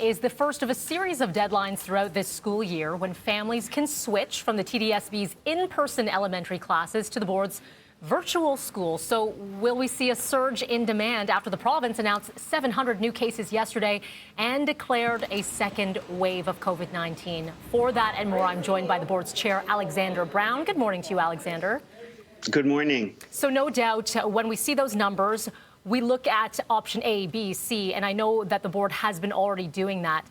is the first of a series of deadlines throughout this school year when families can switch from the TDSB's in-person elementary classes to the board's virtual school. So will we see a surge in demand after the province announced 700 new cases yesterday and declared a second wave of COVID-19? For that and more, I'm joined by the board's chair, Alexander Brown. Good morning to you, Alexander. Good morning. So no doubt, when we see those numbers, we look at option A, B, C, and I know that the board has been already doing that.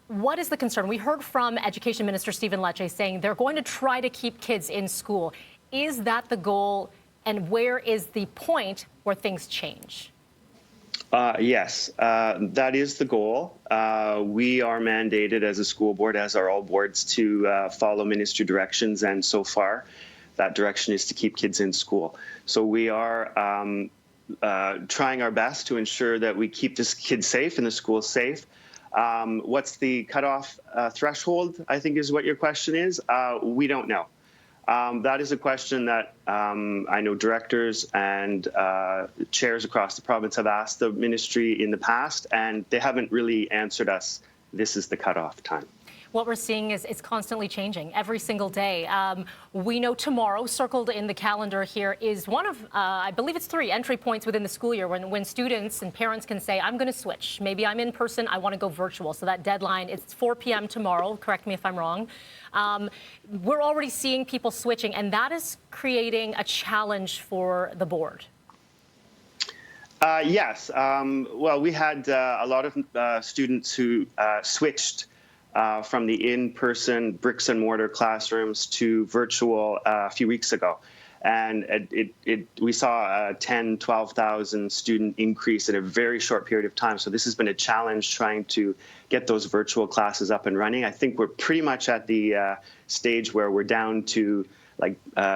What is the concern? We heard from Education Minister Stephen Lecce saying they're going to try to keep kids in school. Is that the goal, and where is the point where things change? Yes, that is the goal. We are mandated as a school board, as are all boards, to follow ministry directions, and so far that direction is to keep kids in school. So we are trying our best to ensure that we keep this kids safe and the school safe. What's the cutoff threshold, I think is what your question is. We don't know. That is a question that I know directors and chairs across the province have asked the ministry in the past, and they haven't really answered us, this is the cutoff time. What we're seeing is it's constantly changing every single day. We know tomorrow, circled in the calendar here, is one of, I believe it's 3 entry points within the school year when students and parents can say, I'm going to switch. Maybe I'm in person, I want to go virtual. So that deadline, it's 4 p.m. tomorrow. Correct me if I'm wrong. We're already seeing people switching, and that is creating a challenge for the board. Yes. Well, we had a lot of students who switched from the in-person bricks and mortar classrooms to virtual a few weeks ago. And we saw a 10, 12,000 student increase in a very short period of time. So this has been a challenge trying to get those virtual classes up and running. I think we're pretty much at the stage where we're down to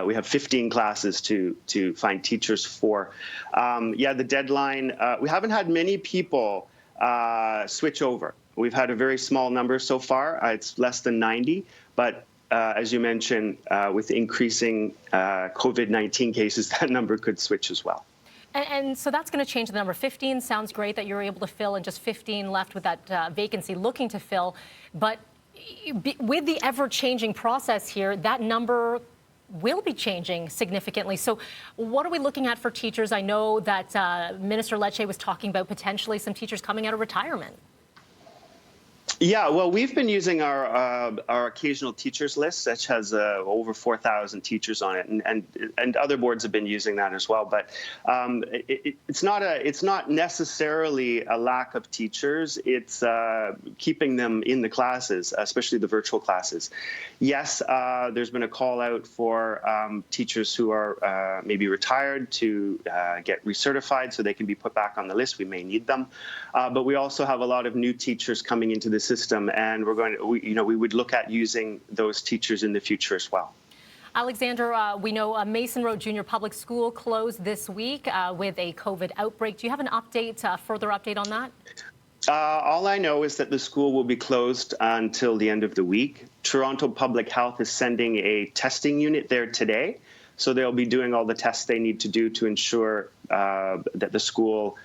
we have 15 classes to find teachers for. Yeah, the deadline, we haven't had many people switch over. We've had a very small number so far. It's less than 90, but as you mentioned, with increasing COVID-19 cases, that number could switch as well. And so that's going to change the number. 15 sounds great that you're able to fill, and just 15 left with that vacancy looking to fill. But with the ever-changing process here, that number will be changing significantly. So what are we looking at for teachers? I know that Minister Lecce was talking about potentially some teachers coming out of retirement. Yeah, well, we've been using our occasional teachers list, which has over 4,000 teachers on it, and other boards have been using that as well. But it's not necessarily a lack of teachers. It's keeping them in the classes, especially the virtual classes. Yes, there's been a call out for teachers who are maybe retired to get recertified so they can be put back on the list. We may need them, but we also have a lot of new teachers coming into the system, and we're going to, we would look at using those teachers in the future as well. Alexander, we know Mason Road Junior Public School closed this week with a COVID outbreak. Do you have an update, further update on that? All I know is that the school will be closed until the end of the week. Toronto Public Health is sending a testing unit there today, so they'll be doing all the tests they need to do to ensure that the school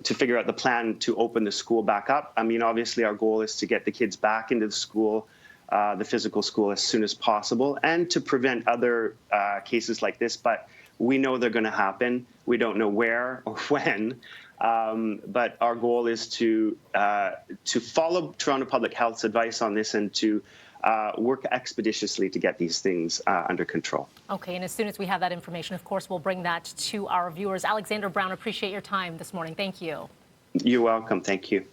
to figure out the plan to open the school back up. I mean, obviously, our goal is to get the kids back into the school, the physical school, as soon as possible, and to prevent other cases like this. But we know they're going to happen. We don't know where or when. But our goal is to follow Toronto Public Health's advice on this and to work expeditiously to get these things under control. Okay, and as soon as we have that information, of course, we'll bring that to our viewers. Alexander Brown, appreciate your time this morning. Thank you. You're welcome. Thank you.